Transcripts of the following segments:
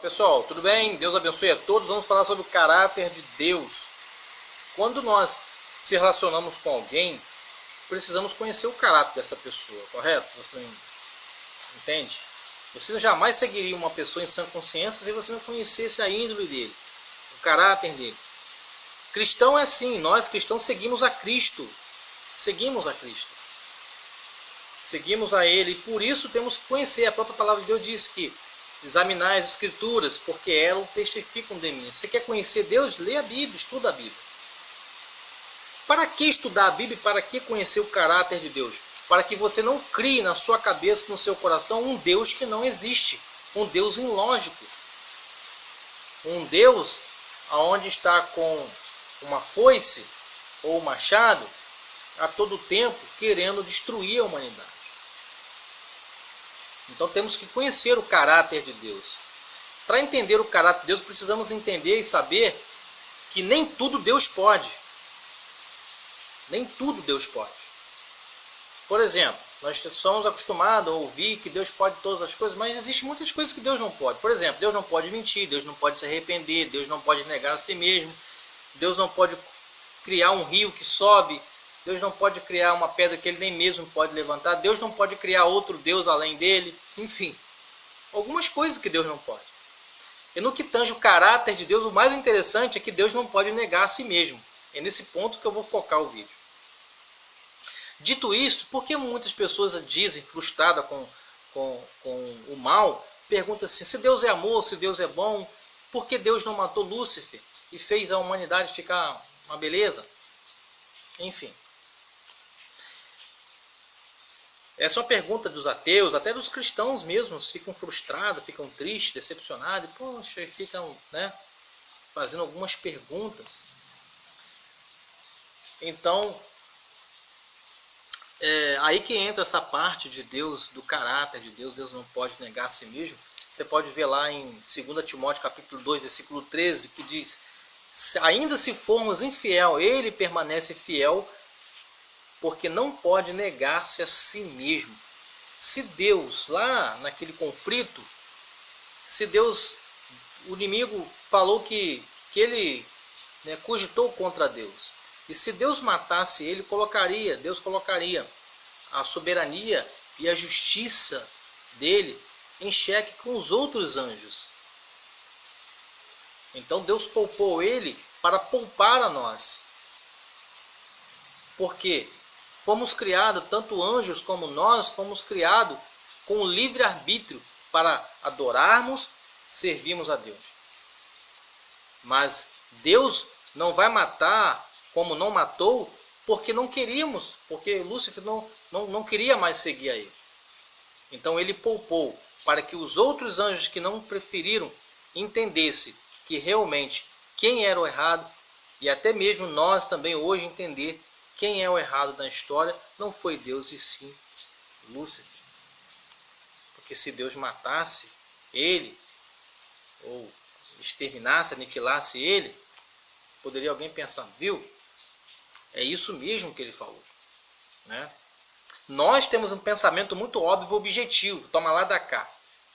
Pessoal, tudo bem? Deus abençoe a todos. Vamos falar sobre o caráter de Deus. Quando nós se relacionamos com alguém, precisamos conhecer o caráter dessa pessoa, correto? Você entende? Você jamais seguiria uma pessoa em sã consciência se você não conhecesse a índole dele, o caráter dele. Cristão é assim, nós cristãos seguimos a Cristo. Seguimos a Cristo. Seguimos a Ele, e por isso temos que conhecer. A própria palavra de Deus diz que examinai as Escrituras, porque elas testificam de mim. Você quer conhecer Deus? Lê a Bíblia, estuda a Bíblia. Para que estudar a Bíblia? Para que conhecer o caráter de Deus? Para que você não crie na sua cabeça, no seu coração, um Deus que não existe. Um Deus ilógico. Um Deus onde está com uma foice ou um machado a todo tempo querendo destruir a humanidade. Então temos que conhecer o caráter de Deus. Para entender o caráter de Deus, precisamos entender e saber que nem tudo Deus pode. Nem tudo Deus pode. Por exemplo, nós somos acostumados a ouvir que Deus pode todas as coisas, mas existem muitas coisas que Deus não pode. Por exemplo, Deus não pode mentir, Deus não pode se arrepender, Deus não pode negar a si mesmo, Deus não pode criar um rio que sobe, Deus não pode criar uma pedra que Ele nem mesmo pode levantar, Deus não pode criar outro Deus além dele, enfim. Algumas coisas que Deus não pode. E no que tange o caráter de Deus, o mais interessante é que Deus não pode negar a si mesmo. É nesse ponto que eu vou focar o vídeo. Dito isto, por que muitas pessoas dizem, frustradas com o mal, perguntam assim, se Deus é amor, se Deus é bom, por que Deus não matou Lúcifer e fez a humanidade ficar uma beleza? Enfim. Essa é uma pergunta dos ateus, até dos cristãos mesmos, ficam frustrados, ficam tristes, decepcionados, e ficam, fazendo algumas perguntas. Então, aí que entra essa parte de Deus, do caráter de Deus. Deus não pode negar a si mesmo. Você pode ver lá em 2 Timóteo capítulo 2, versículo 13, que diz, ainda se formos infiel, Ele permanece fiel, porque não pode negar-se a si mesmo. Se Deus, lá naquele conflito, se Deus, o inimigo falou que ele cogitou contra Deus, e se Deus matasse ele, Deus colocaria a soberania e a justiça dele em xeque com os outros anjos. Então Deus poupou ele para poupar a nós. Porque fomos criados, tanto anjos como nós, fomos criados com o livre-arbítrio para adorarmos, servirmos a Deus. Mas Deus não vai matar como não matou, porque não queríamos, porque Lúcifer não queria mais seguir a ele. Então ele poupou para que os outros anjos que não preferiram entendessem que realmente quem era o errado, e até mesmo nós também hoje entender quem é o errado na história, não foi Deus e sim Lúcifer. Porque se Deus matasse ele, ou exterminasse, aniquilasse ele, poderia alguém pensar, viu? É isso mesmo que ele falou. Nós temos um pensamento muito óbvio e objetivo, toma lá da cá.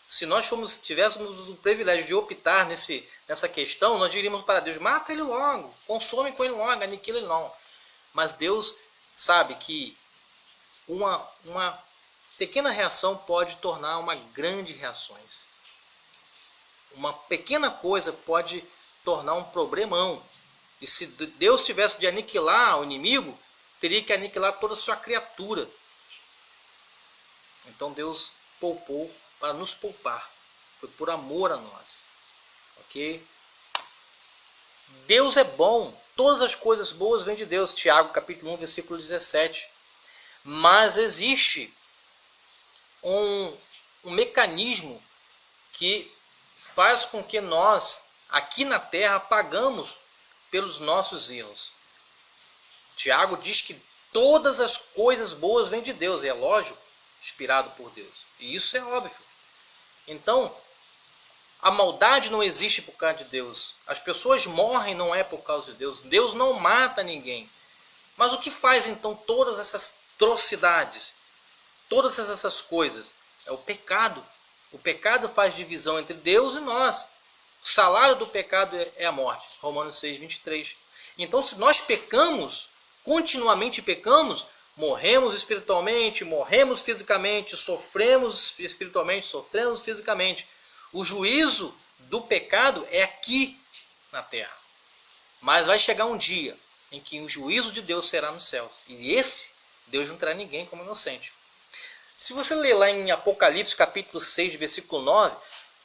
Se nós tivéssemos o privilégio de optar nessa questão, nós diríamos para Deus, mata ele logo, consome com ele logo, aniquila ele logo. Mas Deus sabe que uma pequena reação pode tornar uma grande reação. Uma pequena coisa pode tornar um problemão. E se Deus tivesse de aniquilar o inimigo, teria que aniquilar toda a sua criatura. Então Deus poupou para nos poupar. Foi por amor a nós. Ok? Deus é bom. Todas as coisas boas vêm de Deus. Tiago capítulo 1, versículo 17. Mas existe um mecanismo que faz com que nós, aqui na terra, pagamos pelos nossos erros. Tiago diz que todas as coisas boas vêm de Deus. É lógico, inspirado por Deus. E isso é óbvio. Então, a maldade não existe por causa de Deus. As pessoas morrem não é por causa de Deus. Deus não mata ninguém. Mas o que faz então todas essas atrocidades? Todas essas coisas? É o pecado. O pecado faz divisão entre Deus e nós. O salário do pecado é a morte. Romanos 6, 23. Então, se nós pecamos, continuamente pecamos, morremos espiritualmente, morremos fisicamente, sofremos espiritualmente, sofremos fisicamente. O juízo do pecado é aqui na terra. Mas vai chegar um dia em que o juízo de Deus será nos céus. E esse, Deus não terá ninguém como inocente. Se você ler lá em Apocalipse, capítulo 6, versículo 9,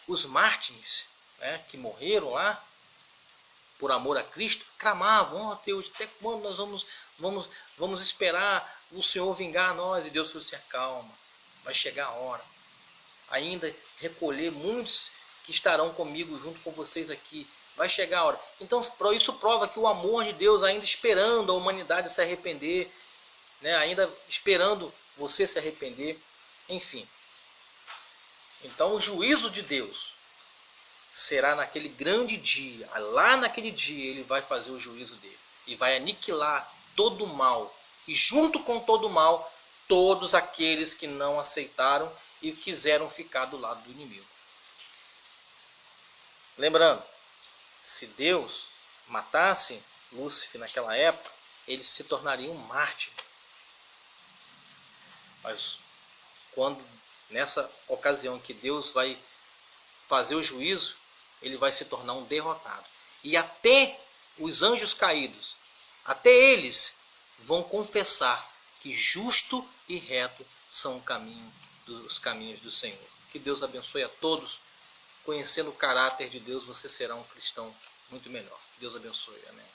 os mártires, né, que morreram lá por amor a Cristo, clamavam: ó Deus, até quando nós vamos esperar o Senhor vingar a nós? E Deus falou assim: acalma, vai chegar a hora. Ainda recolher muitos que estarão comigo, junto com vocês aqui. Vai chegar a hora. Então, isso prova que o amor de Deus, ainda esperando a humanidade se arrepender, né, ainda esperando você se arrepender, enfim. Então, o juízo de Deus será naquele grande dia. Lá naquele dia ele vai fazer o juízo dele e vai aniquilar todo o mal, e junto com todo o mal, todos aqueles que não aceitaram e quiseram ficar do lado do inimigo. Lembrando, se Deus matasse Lúcifer naquela época, ele se tornaria um mártir. Mas quando, nessa ocasião que Deus vai fazer o juízo, ele vai se tornar um derrotado. E até os anjos caídos, até eles vão confessar que justo e reto são os caminhos do Senhor. Que Deus abençoe a todos. Conhecendo o caráter de Deus, você será um cristão muito melhor. Que Deus abençoe. Amém.